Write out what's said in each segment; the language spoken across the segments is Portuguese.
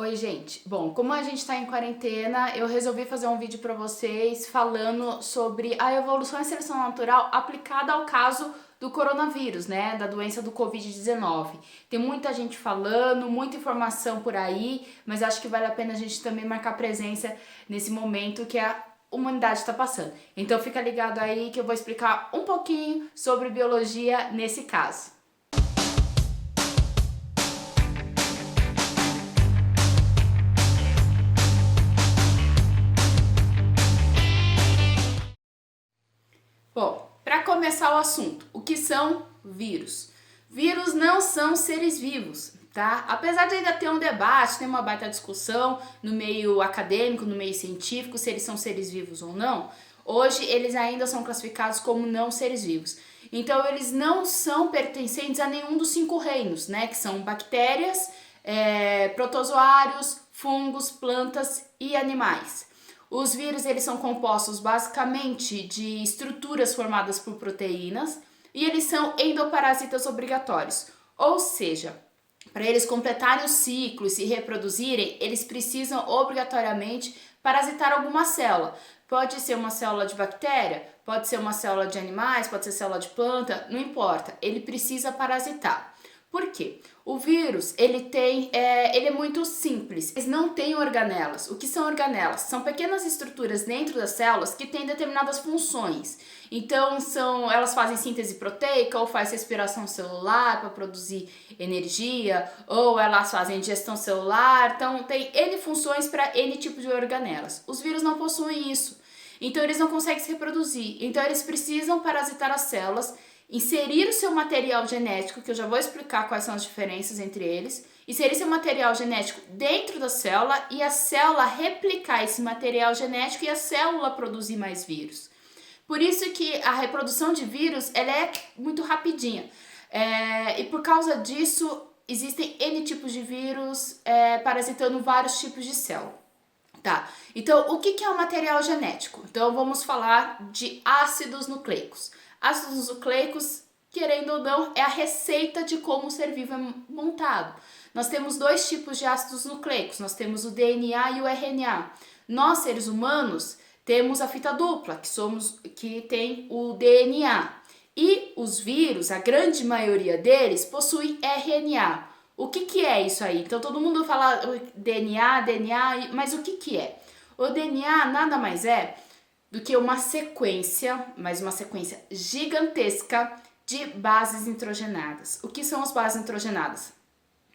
Oi, gente. Bom, como a gente tá em quarentena, eu resolvi fazer um vídeo pra vocês falando sobre a evolução e seleção natural aplicada ao caso do coronavírus, né, da doença do Covid-19. Tem muita gente falando, muita informação por aí, mas acho que vale a pena a gente também marcar presença nesse momento que a humanidade está passando. Então fica ligado aí que eu vou explicar um pouquinho sobre biologia nesse caso. Bom, para começar o assunto, o que são vírus? Vírus não são seres vivos, tá? Apesar de ainda ter um debate, ter uma baita discussão no meio acadêmico, no meio científico, se eles são seres vivos ou não, hoje eles ainda são classificados como não seres vivos. Então eles não são pertencentes a nenhum dos 5 reinos, né? Que são bactérias, protozoários, fungos, plantas e animais. Os vírus eles são compostos basicamente de estruturas formadas por proteínas e eles são endoparasitas obrigatórios, ou seja, para eles completarem o ciclo e se reproduzirem, eles precisam obrigatoriamente parasitar alguma célula. Pode ser uma célula de bactéria, pode ser uma célula de animais, pode ser célula de planta, não importa, ele precisa parasitar. Por quê? O vírus, ele é muito simples, eles não têm organelas. O que são organelas? São pequenas estruturas dentro das células que têm determinadas funções. Então, elas fazem síntese proteica, ou faz respiração celular para produzir energia, ou elas fazem digestão celular. Então, tem N funções para N tipo de organelas. Os vírus não possuem isso. Então, eles não conseguem se reproduzir. Então, eles precisam parasitar as células, inserir o seu material genético, que eu já vou explicar quais são as diferenças entre eles, inserir seu material genético dentro da célula e a célula replicar esse material genético e a célula produzir mais vírus. Por isso que a reprodução de vírus ela é muito rapidinha. E por causa disso, existem N tipos de vírus parasitando vários tipos de célula. Tá, então o que é o material genético? Então vamos falar de ácidos nucleicos. Ácidos nucleicos, querendo ou não, é a receita de como o ser vivo é montado. Nós temos 2 tipos de ácidos nucleicos, nós temos o DNA e o RNA. Nós, seres humanos, temos a fita dupla, que tem o DNA. E os vírus, a grande maioria deles, possuem RNA. O que é isso aí? Então todo mundo fala DNA, mas o que é? O DNA nada mais é do que uma sequência, mas uma sequência gigantesca de bases nitrogenadas. O que são as bases nitrogenadas?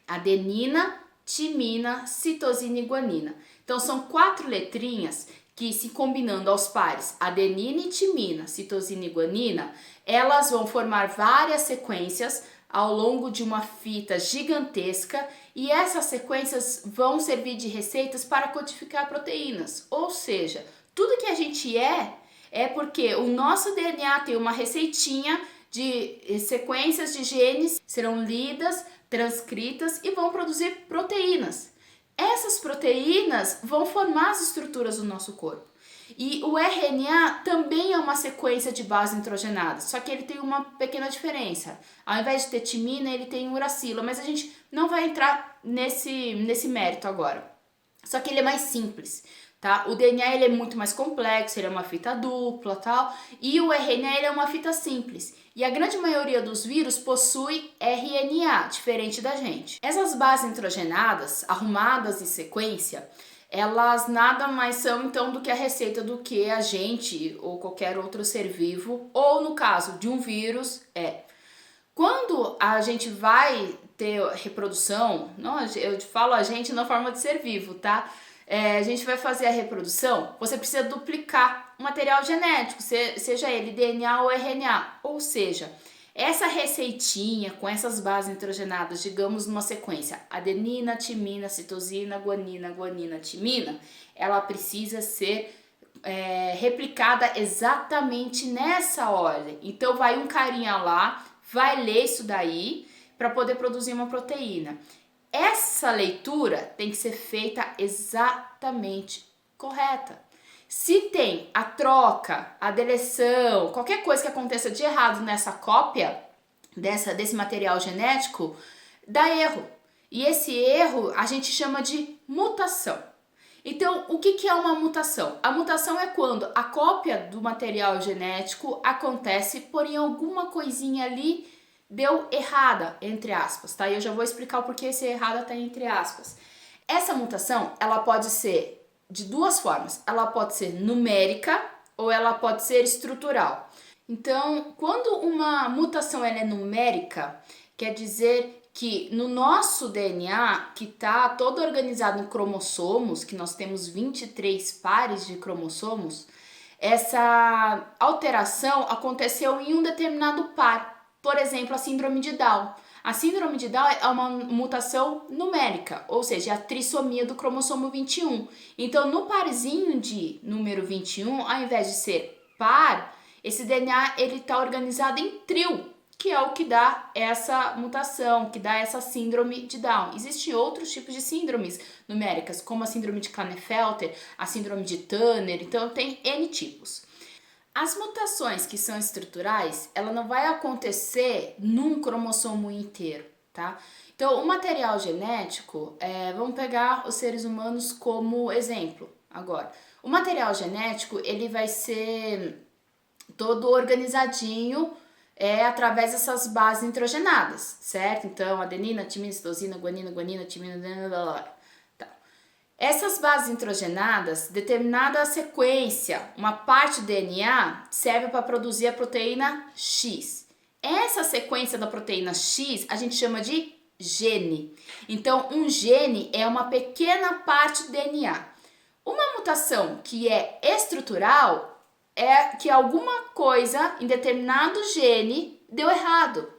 Adenina, timina, citosina e guanina. Então são 4 letrinhas que, se combinando aos pares, adenina e timina, citosina e guanina, elas vão formar várias sequências ao longo de uma fita gigantesca e essas sequências vão servir de receitas para codificar proteínas, ou seja, tudo que a gente é porque o nosso DNA tem uma receitinha de sequências de genes, serão lidas, transcritas e vão produzir proteínas. Essas proteínas vão formar as estruturas do nosso corpo. E o RNA também é uma sequência de bases nitrogenadas, só que ele tem uma pequena diferença. Ao invés de ter timina, ele tem uracila, mas a gente não vai entrar nesse mérito agora. Só que ele é mais simples, tá? O DNA ele é muito mais complexo, ele é uma fita dupla, tal, e o RNA ele é uma fita simples. E a grande maioria dos vírus possui RNA, diferente da gente. Essas bases nitrogenadas, arrumadas em sequência, elas nada mais são então do que a receita do que a gente ou qualquer outro ser vivo, ou no caso de um vírus, Quando a gente vai ter reprodução, não, eu falo a gente na forma de ser vivo, tá? A gente vai fazer a reprodução, você precisa duplicar o material genético, seja ele DNA ou RNA, ou seja, essa receitinha com essas bases nitrogenadas, digamos numa sequência, adenina, timina, citosina, guanina, timina, ela precisa ser replicada exatamente nessa ordem. Então vai um carinha lá, vai ler isso daí para poder produzir uma proteína. Essa leitura tem que ser feita exatamente correta. Se tem a troca, a deleção, qualquer coisa que aconteça de errado nessa cópia desse material genético, dá erro. E esse erro a gente chama de mutação. Então, o que é uma mutação? A mutação é quando a cópia do material genético acontece, porém alguma coisinha ali deu errada, entre aspas, tá? E eu já vou explicar o porquê esse errada tá entre aspas. Essa mutação, ela pode ser de duas formas. Ela pode ser numérica ou ela pode ser estrutural. Então, quando uma mutação ela é numérica, quer dizer que no nosso DNA, que está todo organizado em cromossomos, que nós temos 23 pares de cromossomos, essa alteração aconteceu em um determinado par. Por exemplo, a síndrome de Down. A síndrome de Down é uma mutação numérica, ou seja, a trissomia do cromossomo 21. Então, no parzinho de número 21, ao invés de ser par, esse DNA ele está organizado em trio, que é o que dá essa mutação, que dá essa síndrome de Down. Existem outros tipos de síndromes numéricas, como a síndrome de Klinefelter, a síndrome de Turner, então tem N tipos. As mutações que são estruturais, ela não vai acontecer num cromossomo inteiro, tá? Então, o material genético, vamos pegar os seres humanos como exemplo agora. O material genético, ele vai ser todo organizadinho, através dessas bases nitrogenadas, certo? Então, adenina, timina, citosina, guanina, timina, blá, blá, blá. Tá. Essas bases nitrogenadas, determinada sequência, uma parte do DNA serve para produzir a proteína X. Essa sequência da proteína X a gente chama de gene. Então, um gene é uma pequena parte do DNA. Uma mutação que é estrutural é que alguma coisa em determinado gene deu errado.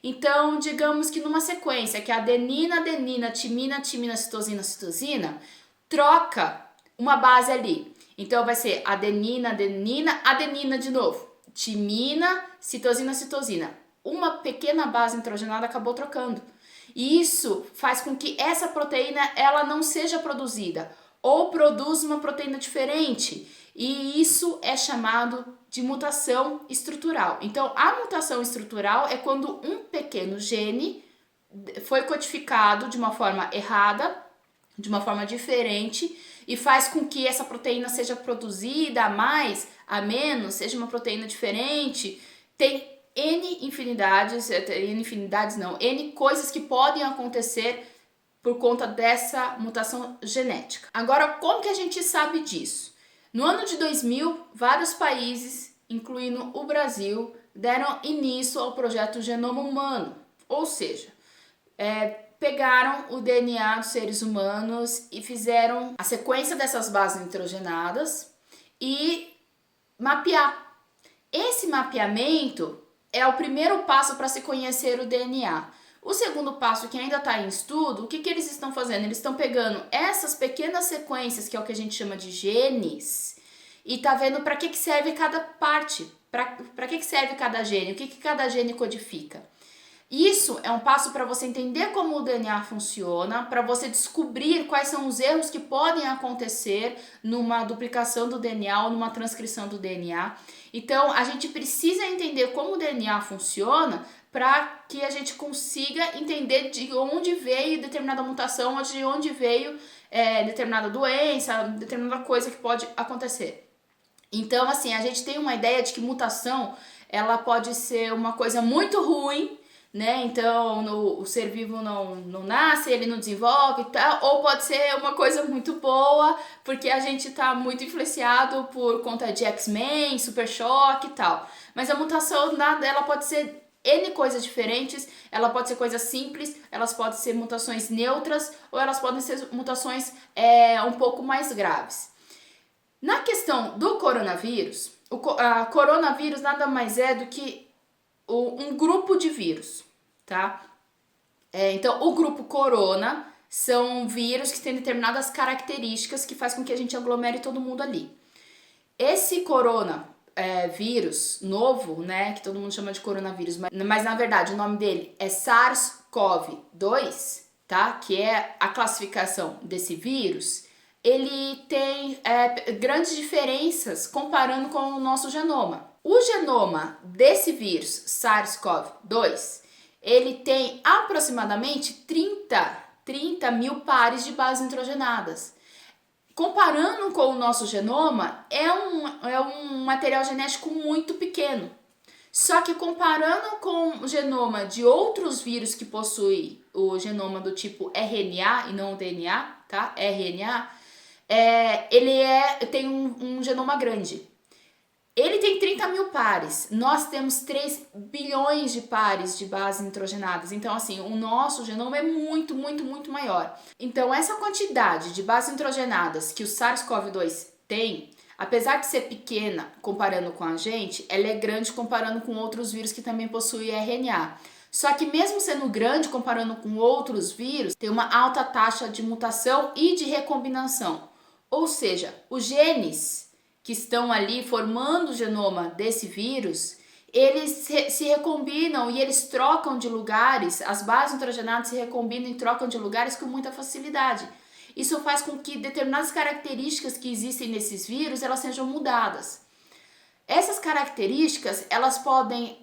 Então, digamos que numa sequência que adenina, timina, citosina, troca uma base ali. Então, vai ser adenina de novo. Timina, citosina. Uma pequena base nitrogenada acabou trocando. E isso faz com que essa proteína ela não seja produzida ou produz uma proteína diferente. E isso é chamado de mutação estrutural. Então, a mutação estrutural é quando um pequeno gene foi codificado de uma forma errada, de uma forma diferente, e faz com que essa proteína seja produzida a mais, a menos, seja uma proteína diferente. Tem N coisas que podem acontecer por conta dessa mutação genética. Agora, como que a gente sabe disso? No ano de 2000, vários países, incluindo o Brasil, deram início ao projeto Genoma Humano, ou seja, pegaram o DNA dos seres humanos e fizeram a sequência dessas bases nitrogenadas e mapear. Esse mapeamento é o primeiro passo para se conhecer o DNA. O segundo passo, que ainda está em estudo, o que eles estão fazendo? Eles estão pegando essas pequenas sequências, que é o que a gente chama de genes, e tá vendo para que serve cada parte, para que serve cada gene, o que cada gene codifica. Isso é um passo para você entender como o DNA funciona, para você descobrir quais são os erros que podem acontecer numa duplicação do DNA ou numa transcrição do DNA. Então, a gente precisa entender como o DNA funciona para que a gente consiga entender de onde veio determinada mutação ou de onde veio determinada doença, determinada coisa que pode acontecer. Então, assim, a gente tem uma ideia de que mutação ela pode ser uma coisa muito ruim, né? Então, o ser vivo não nasce, ele não desenvolve e tal, ou pode ser uma coisa muito boa, porque a gente tá muito influenciado por conta de X-Men, Super Choque e tal. Mas a mutação, ela pode ser N coisas diferentes, ela pode ser coisas simples, elas podem ser mutações neutras, ou elas podem ser mutações um pouco mais graves. Na questão do coronavírus, coronavírus nada mais é do que um grupo de vírus, tá? Então, o grupo corona são vírus que têm determinadas características que faz com que a gente aglomere todo mundo ali. Esse vírus novo, né, que todo mundo chama de coronavírus, mas na verdade o nome dele é SARS-CoV-2, tá? Que é a classificação desse vírus. Ele tem grandes diferenças comparando com o nosso genoma. O genoma desse vírus, SARS-CoV-2, ele tem aproximadamente 30 30 mil pares de bases nitrogenadas. Comparando com o nosso genoma, é um material genético muito pequeno. Só que comparando com o genoma de outros vírus que possuem o genoma do tipo RNA e não o DNA, tá? RNA, ele tem um genoma grande. Ele tem 30 mil pares, nós temos 3 bilhões de pares de bases nitrogenadas, então assim, o nosso genoma é muito, muito, muito maior. Então essa quantidade de bases nitrogenadas que o SARS-CoV-2 tem, apesar de ser pequena comparando com a gente, ela é grande comparando com outros vírus que também possuem RNA. Só que mesmo sendo grande comparando com outros vírus, tem uma alta taxa de mutação e de recombinação. Ou seja, os genes que estão ali formando o genoma desse vírus, eles se recombinam e eles trocam de lugares, as bases nitrogenadas se recombinam e trocam de lugares com muita facilidade. Isso faz com que determinadas características que existem nesses vírus, elas sejam mudadas. Essas características, elas podem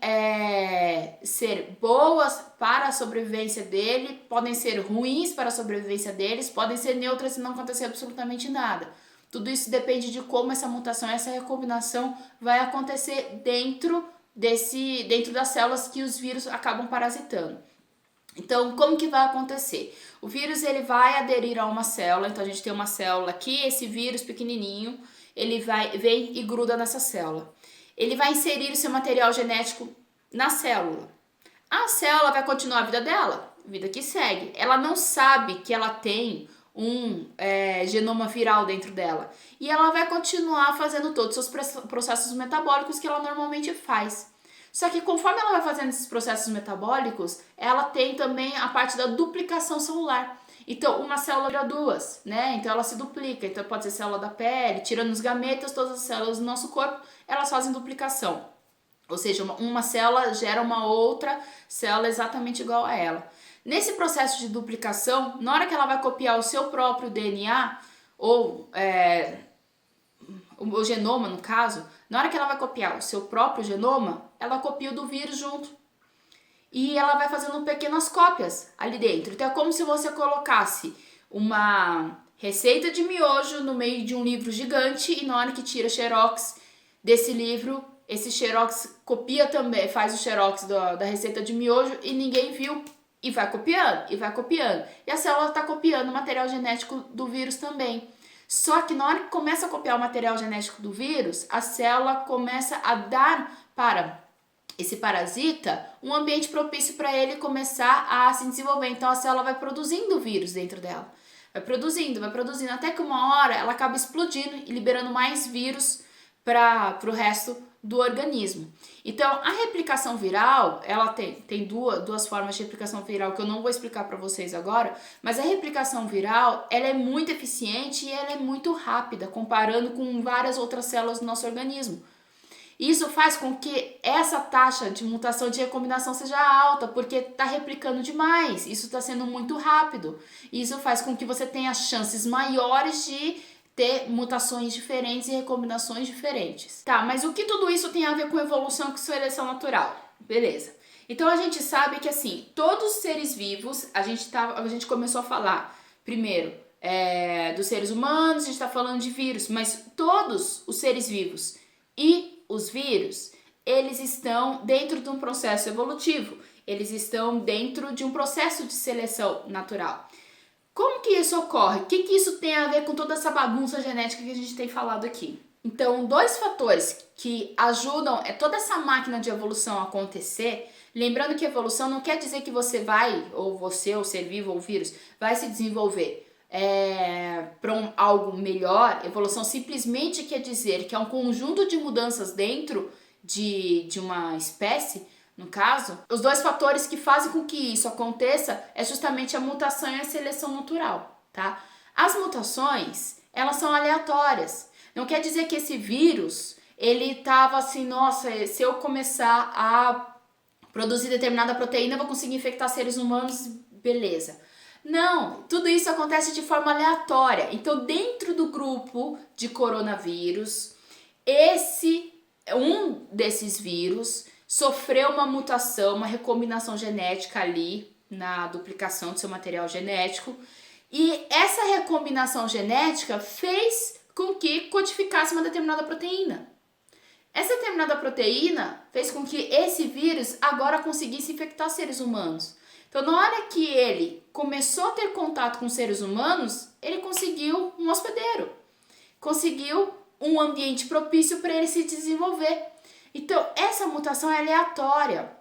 ser boas para a sobrevivência dele, podem ser ruins para a sobrevivência deles, podem ser neutras e não acontecer absolutamente nada. Tudo isso depende de como essa mutação, essa recombinação vai acontecer dentro das células que os vírus acabam parasitando. Então, como que vai acontecer? O vírus ele vai aderir a uma célula, então a gente tem uma célula aqui, esse vírus pequenininho, ele vem e gruda nessa célula. Ele vai inserir o seu material genético na célula. A célula vai continuar a vida dela, vida que segue. Ela não sabe que ela tem um genoma viral dentro dela. E ela vai continuar fazendo todos os seus processos metabólicos que ela normalmente faz. Só que conforme ela vai fazendo esses processos metabólicos, ela tem também a parte da duplicação celular. Então, uma célula vira duas, né? Então, ela se duplica. Então, pode ser célula da pele, tirando os gametas, todas as células do nosso corpo, elas fazem duplicação. Ou seja, uma célula gera uma outra célula exatamente igual a ela. Nesse processo de duplicação, na hora que ela vai copiar o seu próprio DNA, ou o genoma no caso, na hora que ela vai copiar o seu próprio genoma, ela copia o do vírus junto. E ela vai fazendo pequenas cópias ali dentro. Então é como se você colocasse uma receita de miojo no meio de um livro gigante e na hora que tira xerox desse livro, esse xerox copia também, faz o xerox da receita de miojo e ninguém viu. E vai copiando, e vai copiando. E a célula está copiando o material genético do vírus também. Só que na hora que começa a copiar o material genético do vírus, a célula começa a dar para esse parasita um ambiente propício para ele começar a se desenvolver. Então a célula vai produzindo o vírus dentro dela. Vai produzindo, até que uma hora ela acaba explodindo e liberando mais vírus para o resto do organismo. Então, a replicação viral, ela tem duas formas de replicação viral que eu não vou explicar para vocês agora, mas a replicação viral, ela é muito eficiente e ela é muito rápida, comparando com várias outras células do nosso organismo. Isso faz com que essa taxa de mutação de recombinação seja alta, porque está replicando demais, isso está sendo muito rápido. Isso faz com que você tenha chances maiores de ter mutações diferentes e recombinações diferentes. Tá, mas o que tudo isso tem a ver com evolução e com seleção natural? Beleza. Então a gente sabe que assim, todos os seres vivos, a gente começou a falar primeiro dos seres humanos, a gente está falando de vírus, mas todos os seres vivos e os vírus, eles estão dentro de um processo evolutivo, eles estão dentro de um processo de seleção natural. Como que isso ocorre? O que isso tem a ver com toda essa bagunça genética que a gente tem falado aqui? Então, dois fatores que ajudam toda essa máquina de evolução a acontecer, lembrando que evolução não quer dizer que você vai, ou você, ou ser vivo, ou vírus, vai se desenvolver para algo melhor. Evolução simplesmente quer dizer que é um conjunto de mudanças dentro de uma espécie. No caso, os dois fatores que fazem com que isso aconteça é justamente a mutação e a seleção natural, tá? As mutações, elas são aleatórias. Não quer dizer que esse vírus, ele tava assim, nossa, se eu começar a produzir determinada proteína, eu vou conseguir infectar seres humanos, beleza. Não, tudo isso acontece de forma aleatória. Então, dentro do grupo de coronavírus, um desses vírus sofreu uma mutação, uma recombinação genética ali, na duplicação do seu material genético. E essa recombinação genética fez com que codificasse uma determinada proteína. Essa determinada proteína fez com que esse vírus agora conseguisse infectar seres humanos. Então, na hora que ele começou a ter contato com seres humanos, ele conseguiu um hospedeiro, conseguiu um ambiente propício para ele se desenvolver. Então, essa mutação é aleatória,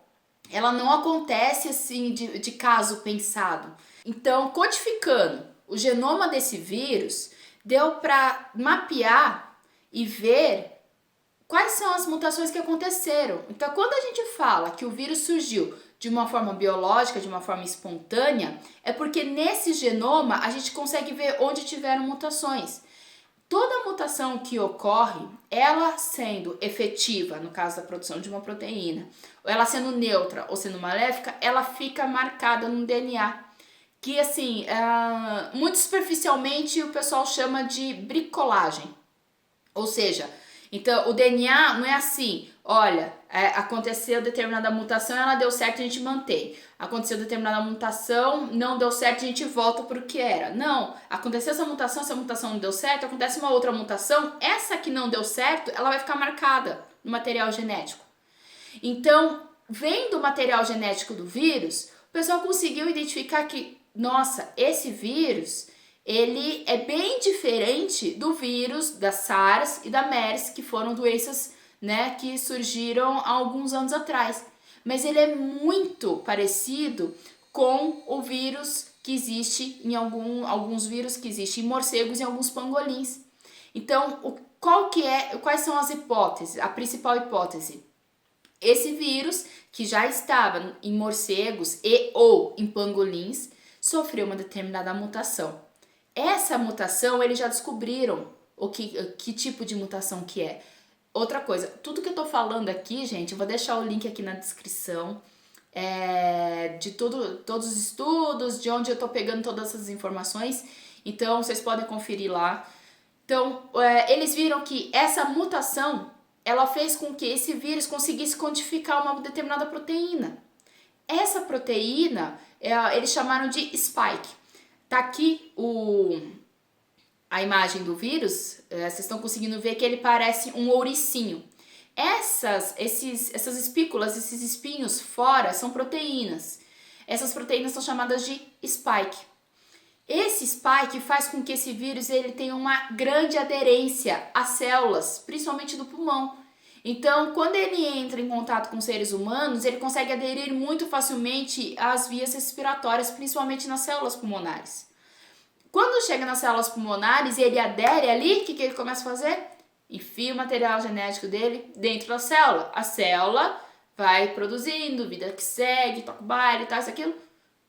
ela não acontece assim de caso pensado. Então, codificando o genoma desse vírus, deu para mapear e ver quais são as mutações que aconteceram. Então, quando a gente fala que o vírus surgiu de uma forma biológica, de uma forma espontânea, é porque nesse genoma a gente consegue ver onde tiveram mutações. Toda mutação que ocorre, ela sendo efetiva, no caso da produção de uma proteína, ou ela sendo neutra ou sendo maléfica, ela fica marcada no DNA. Que assim, muito superficialmente o pessoal chama de bricolagem. Ou seja, então o DNA não é assim, olha, aconteceu determinada mutação, ela deu certo, a gente mantém. Aconteceu determinada mutação, não deu certo, a gente volta para o que era. Não, aconteceu essa mutação não deu certo, acontece uma outra mutação, essa que não deu certo, ela vai ficar marcada no material genético. Então, vendo o material genético do vírus, o pessoal conseguiu identificar que, nossa, esse vírus, ele é bem diferente do vírus da SARS e da MERS, que foram doenças, né, que surgiram há alguns anos atrás. Mas ele é muito parecido com o vírus que existe em alguns vírus que existem em morcegos e em alguns pangolins. Então, quais são as hipóteses? A principal hipótese: esse vírus, que já estava em morcegos e ou em pangolins, sofreu uma determinada mutação. Essa mutação, eles já descobriram que tipo de mutação que é. Outra coisa, tudo que eu tô falando aqui, gente, eu vou deixar o link aqui na descrição de todos os estudos, de onde eu tô pegando todas essas informações. Então, vocês podem conferir lá. Então, eles viram que essa mutação, ela fez com que esse vírus conseguisse codificar uma determinada proteína. Essa proteína, eles chamaram de spike. Tá aqui a imagem do vírus, vocês estão conseguindo ver que ele parece um ouricinho. Essas espículas, esses espinhos fora são proteínas. Essas proteínas são chamadas de spike. Esse spike faz com que esse vírus ele tenha uma grande aderência às células, principalmente do pulmão. Então, quando ele entra em contato com seres humanos, ele consegue aderir muito facilmente às vias respiratórias, principalmente nas células pulmonares. Quando chega nas células pulmonares e ele adere ali, o que ele começa a fazer? Enfia o material genético dele dentro da célula. A célula vai produzindo, vida que segue, toca o baile, tal, isso, aquilo.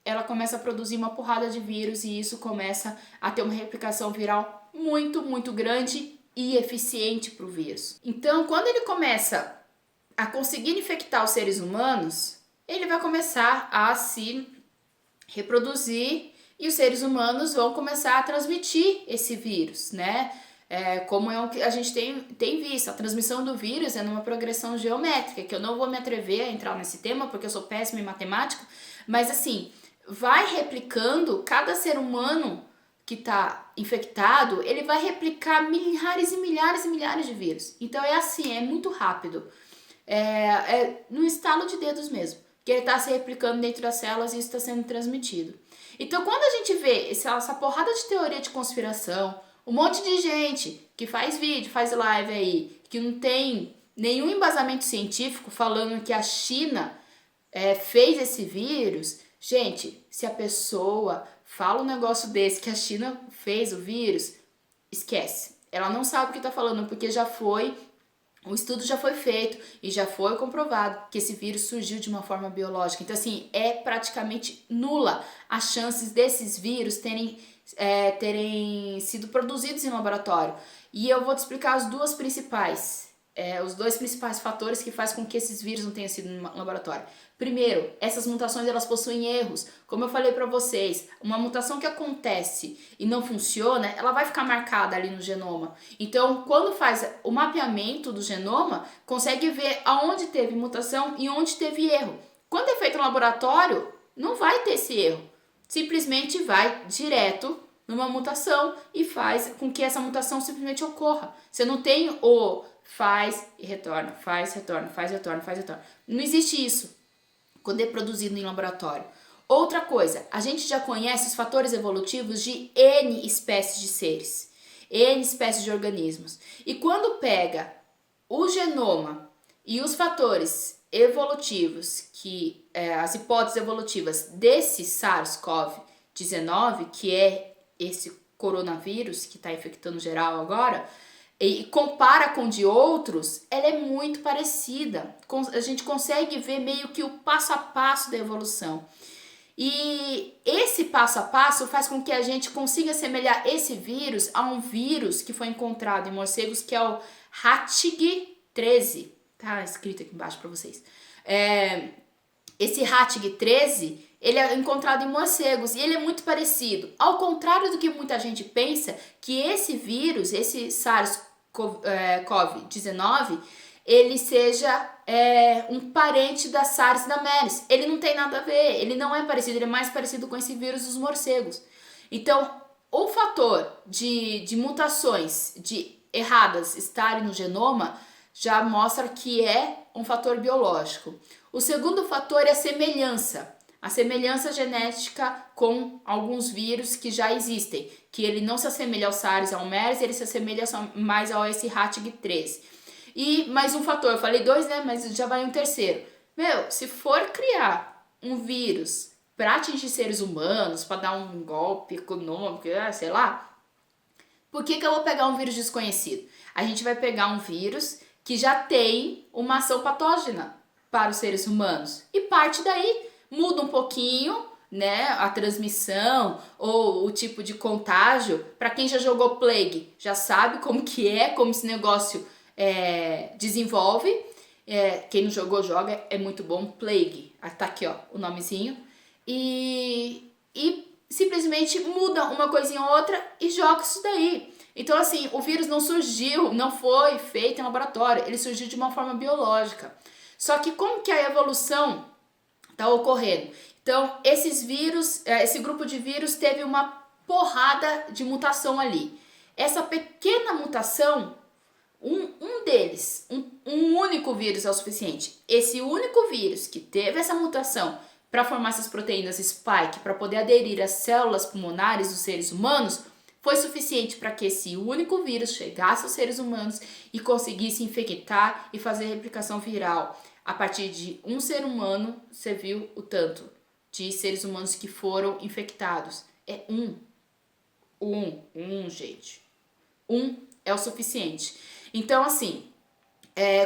Ela começa a produzir uma porrada de vírus e isso começa a ter uma replicação viral muito, muito grande e eficiente para o vírus. Então, quando ele começa a conseguir infectar os seres humanos, ele vai começar a se reproduzir e os seres humanos vão começar a transmitir esse vírus, né? Como é o que a gente tem visto, a transmissão do vírus é numa progressão geométrica, que eu não vou me atrever a entrar nesse tema, porque eu sou péssima em matemática, mas assim, vai replicando, cada ser humano que está infectado, ele vai replicar milhares e milhares e milhares de vírus. Então é assim, é muito rápido. No estalo de dedos mesmo, que ele está se replicando dentro das células e isso está sendo transmitido. Então, quando a gente vê essa porrada de teoria de conspiração, um monte de gente que faz vídeo, faz live aí, que não tem nenhum embasamento científico falando que a China fez esse vírus, gente, se a pessoa fala um negócio desse, que a China fez o vírus, esquece. Ela não sabe o que está falando, porque o estudo já foi feito e já foi comprovado que esse vírus surgiu de uma forma biológica. Então, assim, é praticamente nula as chances desses vírus terem sido produzidos em laboratório. E eu vou te explicar os dois principais fatores que fazem com que esses vírus não tenham sido no laboratório. Primeiro, essas mutações elas possuem erros. Como eu falei para vocês, uma mutação que acontece e não funciona, ela vai ficar marcada ali no genoma. Então, quando faz o mapeamento do genoma, consegue ver aonde teve mutação e onde teve erro. Quando é feito no laboratório, não vai ter esse erro. Simplesmente vai direto numa mutação e faz com que essa mutação simplesmente ocorra. Você não tem o faz e retorna, faz, retorna, faz, retorna, faz, retorna. Não existe isso quando é produzido em laboratório. Outra coisa, a gente já conhece os fatores evolutivos de N espécies de seres, N espécies de organismos. E quando pega o genoma e os fatores evolutivos, as hipóteses evolutivas desse SARS-CoV-19, que é esse coronavírus que está infectando geral agora, e compara com de outros, ela é muito parecida. A gente consegue ver meio que o passo a passo da evolução. E esse passo a passo faz com que a gente consiga assemelhar esse vírus a um vírus que foi encontrado em morcegos, que é o HATG13. Tá escrito aqui embaixo para vocês. Esse HATG13, ele é encontrado em morcegos e ele é muito parecido. Ao contrário do que muita gente pensa, que esse vírus, esse SARS-CoV-19, ele seja um parente da SARS da MERS. Ele não tem nada a ver, ele não é parecido, ele é mais parecido com esse vírus dos morcegos. Então, o fator de mutações erradas estarem no genoma já mostra que é um fator biológico. O segundo fator é a semelhança genética com alguns vírus que já existem, que ele não se assemelha ao SARS e ao MERS, ele se assemelha mais ao esse HATG13. E mais um fator, eu falei 2, né? Mas já vai um terceiro. Se for criar um vírus para atingir seres humanos, para dar um golpe econômico, sei lá, por que eu vou pegar um vírus desconhecido? A gente vai pegar um vírus que já tem uma ação patógena para os seres humanos. E parte daí, muda um pouquinho, né, a transmissão ou o tipo de contágio. Para quem já jogou Plague, já sabe como que como esse negócio desenvolve. Quem não jogou, joga, é muito bom. Plague, tá aqui ó, o nomezinho. E simplesmente muda uma coisinha ou outra e joga isso daí. Então assim, o vírus não surgiu, não foi feito em laboratório, ele surgiu de uma forma biológica. Só que como que a evolução está ocorrendo? Então, esses vírus, esse grupo de vírus teve uma porrada de mutação ali. Essa pequena mutação, um deles, um único vírus é o suficiente. Esse único vírus que teve essa mutação para formar essas proteínas spike, para poder aderir às células pulmonares dos seres humanos, foi suficiente para que esse único vírus chegasse aos seres humanos e conseguisse infectar e fazer replicação viral. A partir de um ser humano, você viu o tanto de seres humanos que foram infectados. É gente. É o suficiente. Então, assim,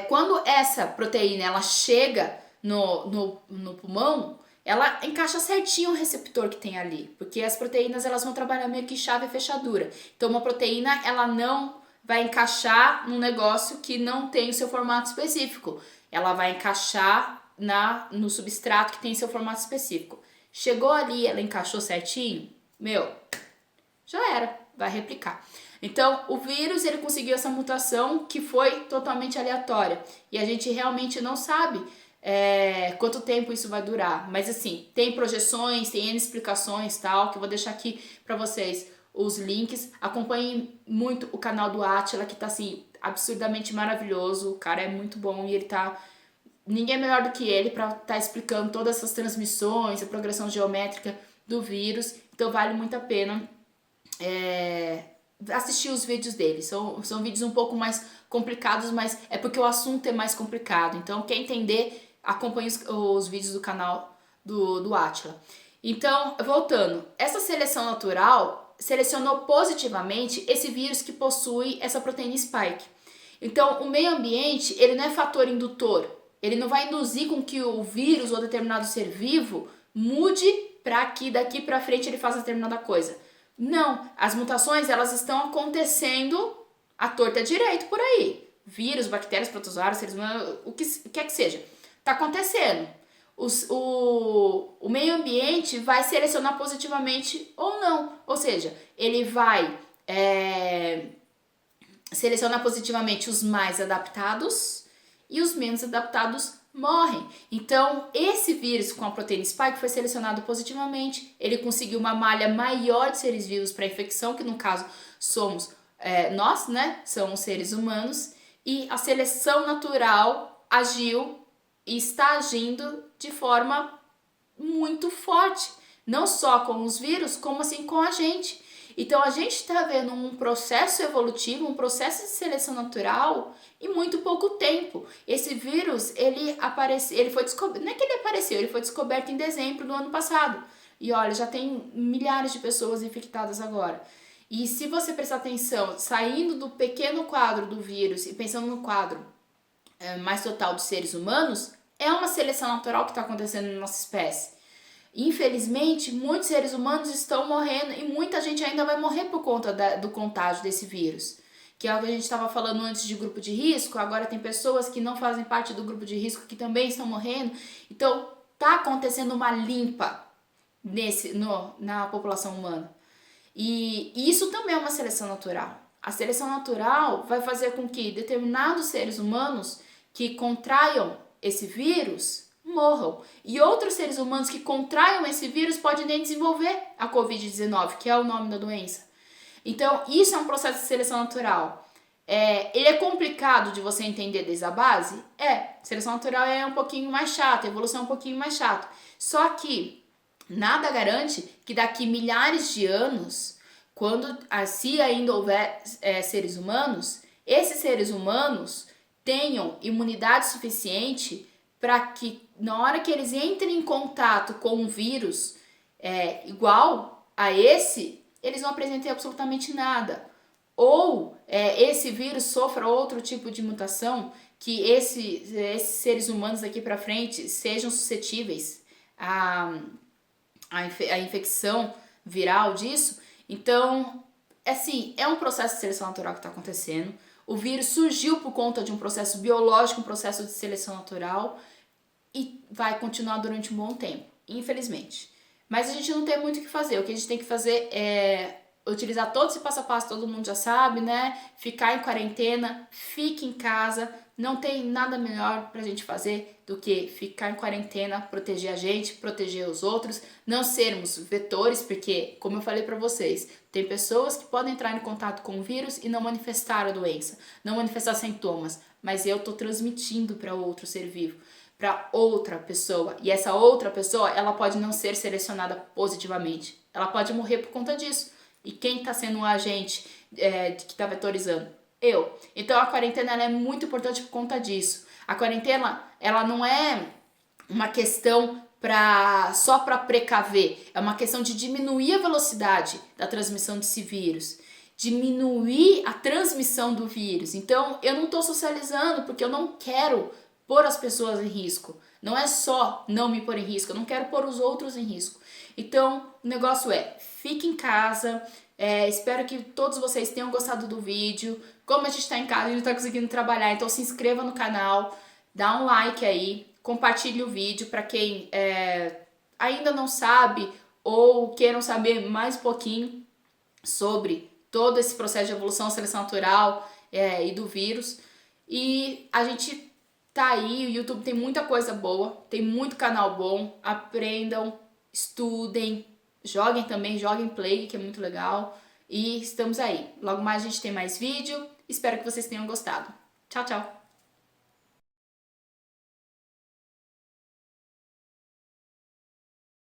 quando essa proteína ela chega no pulmão, ela encaixa certinho o receptor que tem ali, porque as proteínas elas vão trabalhar meio que chave e fechadura. Então, uma proteína ela não vai encaixar num negócio que não tem o seu formato específico. Ela vai encaixar no substrato que tem seu formato específico. Chegou ali, ela encaixou certinho, já era, vai replicar. Então, o vírus ele conseguiu essa mutação que foi totalmente aleatória e a gente realmente não sabe quanto tempo isso vai durar. Mas assim, tem projeções, tem N explicações tal, que eu vou deixar aqui para vocês os links. Acompanhem muito o canal do Átila, que tá assim, absurdamente maravilhoso. O cara é muito bom e ele tá... Ninguém é melhor do que ele para estar explicando todas essas transmissões, a progressão geométrica do vírus. Então vale muito a pena assistir os vídeos dele. São vídeos um pouco mais complicados, mas é porque o assunto é mais complicado. Então quer entender, acompanhe os vídeos do canal do Átila. Então, voltando, essa seleção natural selecionou positivamente esse vírus que possui essa proteína spike. Então, o meio ambiente, ele não é fator indutor. Ele não vai induzir com que o vírus ou determinado ser vivo mude para que daqui para frente ele faça determinada coisa. Não, as mutações elas estão acontecendo à torta direito por aí. Vírus, bactérias, protozoários, seres humanos, o que quer que seja. Está acontecendo. O meio ambiente vai selecionar positivamente ou não. Ou seja, ele vai selecionar positivamente os mais adaptados e os menos adaptados morrem. Então, esse vírus com a proteína spike foi selecionado positivamente. Ele conseguiu uma malha maior de seres vivos para a infecção, que no caso somos nós, né? São os seres humanos. E a seleção natural agiu e está agindo de forma muito forte. Não só com os vírus, como assim com a gente. Então, a gente está vendo um processo evolutivo, um processo de seleção natural em muito pouco tempo. Esse vírus, ele foi descoberto, não é que ele apareceu, ele foi descoberto em dezembro do ano passado. E olha, já tem milhares de pessoas infectadas agora. E se você prestar atenção, saindo do pequeno quadro do vírus e pensando no quadro mais total de seres humanos, é uma seleção natural que está acontecendo na nossa espécie. Infelizmente, muitos seres humanos estão morrendo e muita gente ainda vai morrer por conta do contágio desse vírus. Que é o que a gente estava falando antes de grupo de risco, agora tem pessoas que não fazem parte do grupo de risco que também estão morrendo. Então, está acontecendo uma limpa na população humana. E isso também é uma seleção natural. A seleção natural vai fazer com que determinados seres humanos que contraiam esse vírus morram. E outros seres humanos que contraiam esse vírus podem nem desenvolver a Covid-19, que é o nome da doença. Então, isso é um processo de seleção natural. Ele é complicado de você entender desde a base? Seleção natural é um pouquinho mais chata, evolução é um pouquinho mais chato. Só que nada garante que daqui milhares de anos, se ainda houver seres humanos, esses seres humanos tenham imunidade suficiente para que na hora que eles entrem em contato com um vírus igual a esse, eles não apresentem absolutamente nada. Ou esse vírus sofra outro tipo de mutação que esses seres humanos daqui para frente sejam suscetíveis à infecção viral disso. Então, assim, é um processo de seleção natural que está acontecendo. O vírus surgiu por conta de um processo biológico, um processo de seleção natural, e vai continuar durante um bom tempo, infelizmente. Mas a gente não tem muito o que fazer. O que a gente tem que fazer é utilizar todo esse passo a passo, todo mundo já sabe, né? Ficar em quarentena, fique em casa. Não tem nada melhor pra gente fazer do que ficar em quarentena, proteger a gente, proteger os outros, não sermos vetores, porque, como eu falei pra vocês, tem pessoas que podem entrar em contato com o vírus e não manifestar a doença, não manifestar sintomas, mas eu tô transmitindo para outro ser vivo, para outra pessoa, e essa outra pessoa, ela pode não ser selecionada positivamente, ela pode morrer por conta disso. E quem está sendo um agente que está vetorizando? Eu. Então a quarentena ela é muito importante por conta disso. A quarentena ela não é uma questão só para precaver, é uma questão de diminuir a velocidade da transmissão desse vírus, diminuir a transmissão do vírus. Então eu não estou socializando porque eu não quero pôr as pessoas em risco. Não é só não me pôr em risco, eu não quero pôr os outros em risco. Então, o negócio fique em casa. Espero que todos vocês tenham gostado do vídeo. Como a gente está em casa, a gente não está conseguindo trabalhar, então se inscreva no canal, dá um like aí, compartilhe o vídeo para quem ainda não sabe ou queiram saber mais um pouquinho sobre todo esse processo de evolução, seleção natural e do vírus. E a gente tá aí, o YouTube tem muita coisa boa, tem muito canal bom, aprendam, estudem, joguem também, joguem Play, que é muito legal. E estamos aí. Logo mais a gente tem mais vídeo. Espero que vocês tenham gostado. Tchau, tchau!